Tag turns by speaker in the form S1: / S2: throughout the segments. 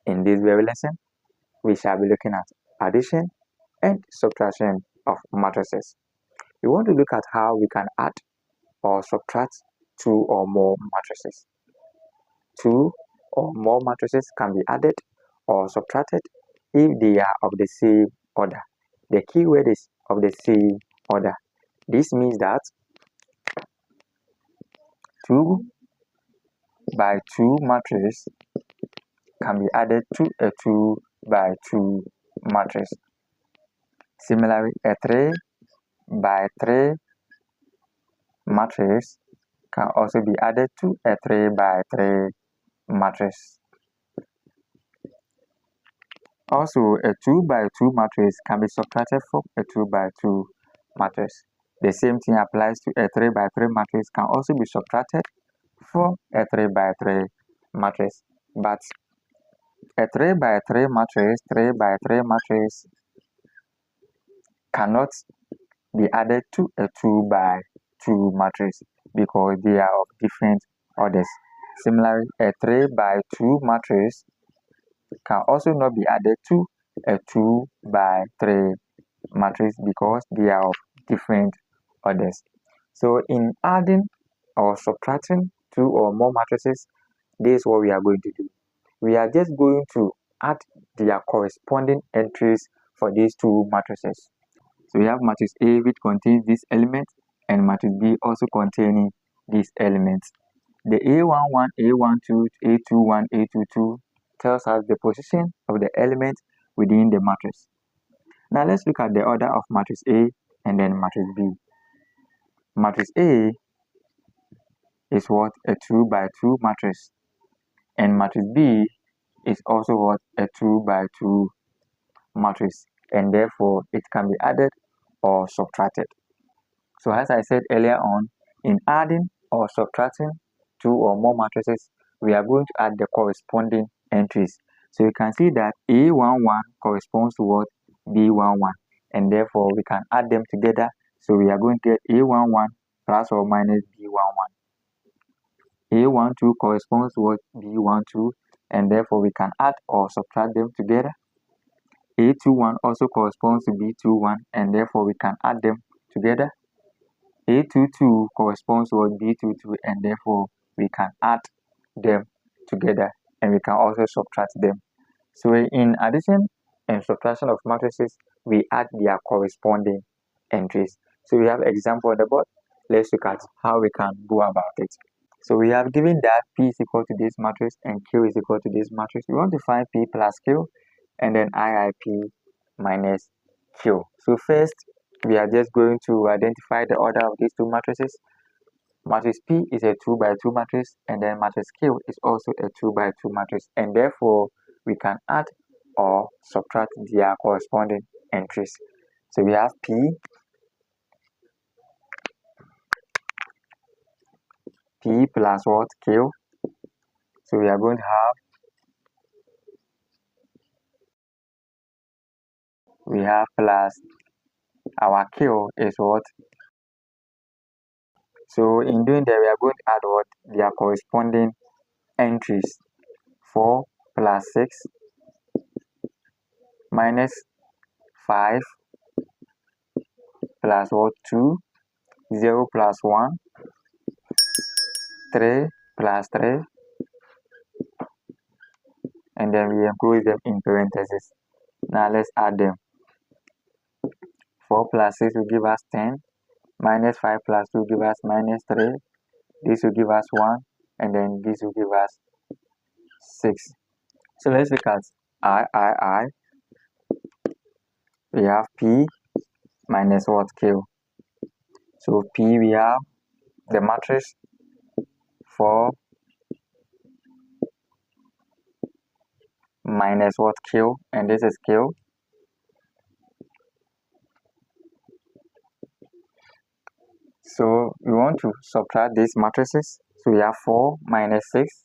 S1: In this very lesson, we shall be looking at addition and subtraction of matrices. We want to look at how we can add or subtract two or more matrices. Two or more matrices can be added or subtracted if they are of the same order. The keyword is of the same order. This means that 2 by 2 matrix can be added to a 2 by 2 matrix. Similarly, a 3 by 3 matrix can also be added to a 3 by 3 matrix. Also, a 2 by 2 matrix can be subtracted from a 2 by 2 matrix. The same thing applies to a 3 by 3 matrix can also be subtracted from a 3 by 3 matrix. But a 3 by 3 matrix, 3 by 3 matrix cannot be added to a 2 by 2 matrix because they are of different orders. Similarly, a 3 by 2 matrix can also not be added to a 2 by 3 matrix because they are of different orders. So in adding or subtracting two or more matrices, this is what we are going to do. We are just going to add their corresponding entries for these two matrices. So we have matrix A, which contains this element, and matrix B also containing these elements. The A11, A12, A21, A22 tells us the position of the element within the matrix. Now let's look at the order of matrix A and then matrix B. Matrix A is what? A 2 by 2 matrix. And matrix B is also what? A 2 by 2 matrix. And therefore, it can be added or subtracted. So as I said earlier on, in adding or subtracting two or more matrices, we are going to add the corresponding entries. So you can see that A11 corresponds to what? B11, and therefore we can add them together. So we are going to get A11 plus or minus B11. A12 corresponds to what? B12, and therefore we can add or subtract them together. A21 also corresponds to B21, and therefore we can add them together. A22 corresponds to B22, and therefore we can add them together, and we can also subtract them. So in addition and subtraction of matrices, we add their corresponding entries. So we have example on the board. Let's look at how we can go about it. So we have given that P is equal to this matrix and Q is equal to this matrix. We want to find P plus Q and then IIP minus Q. So first, we are just going to identify the order of these two matrices. Matrix P is a 2 by 2 matrix, and then matrix Q is also a 2 by 2 matrix, and therefore we can add or subtract their corresponding entries. So we have P plus what? Q. So we are going to have plus our Q is what? So in doing that, we are going to add what? Their corresponding entries. 4 plus 6 minus 5 plus what? 2, 0 plus 1, 3 plus 3, and then we enclose them in parentheses. Now let's add them. 4 plus 6 will give us 10, minus 5 plus 2 will give us minus 3, this will give us 1, and then this will give us 6. So let's look at I. We have P minus what? Q. So P, we have the matrix 4 minus what? Q, and this is Q. So we want to subtract these matrices. So we have 4 minus 6,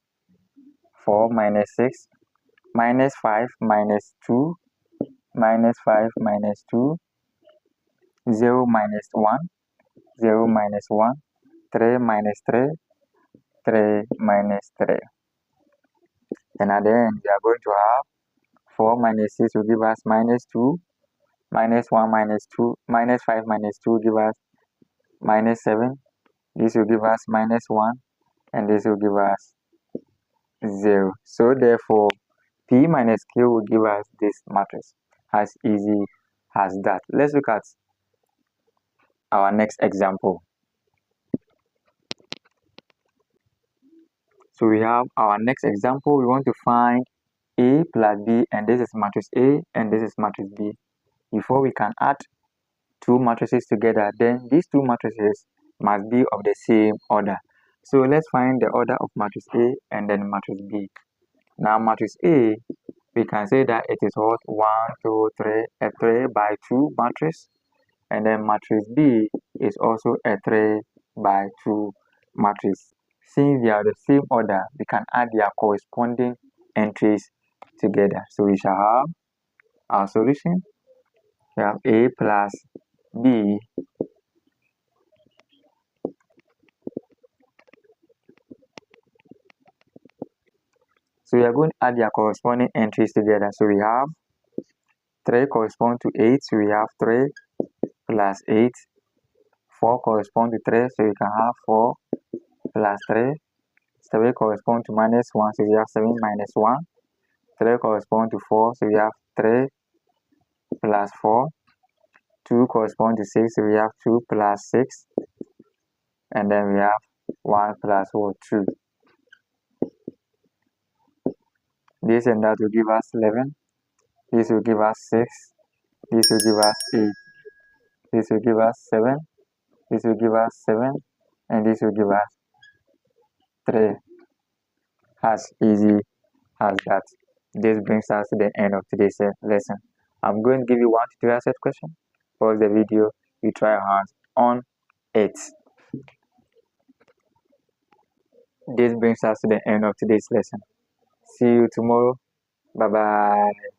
S1: 4 minus 6, minus 5 minus 2, minus 5 minus 2, 0 minus 1, 0 minus 1, 3 minus 3, 3 minus 3. And at the end, we are going to have 4 minus 6 will give us minus 2, minus 1 minus 2, minus 5 minus 2 will give us minus 7. This will give us minus 1, and this will give us 0. So therefore, P minus Q will give us this matrix. As easy as that. Let's look at our next example. So we have our next example. We want to find A plus B, and this is matrix A and this is matrix B. Before we can add two matrices together, then these two matrices must be of the same order. So let's find the order of matrix A and then matrix B. Now matrix A, we can say that it is what? 1, 2, 3, a 3 by 2 matrix. And then matrix B is also a 3 by 2 matrix. Since they are the same order, we can add their corresponding entries together. So we shall have our solution. We have A plus B so we are going to add their corresponding entries together. So we have 3 correspond to 8, so we have 3 plus 8. 4 correspond to 3, so we can have 4 plus 3. 7 correspond to minus 1, so we have 7 minus 1. 3 correspond to 4, so we have 3 plus 4. 2 correspond to 6, so we have 2 plus 6. And then we have 1 plus 2. This and that will give us 11. This will give us 6. This will give us 8. This will give us 7. This will give us 7. And this will give us 3. As easy as that. This brings us to the end of today's lesson. I'm going to give you 1 tutorial set question. Pause the video, you try your hands on it. This brings us to the end of today's lesson. See you tomorrow. Bye bye.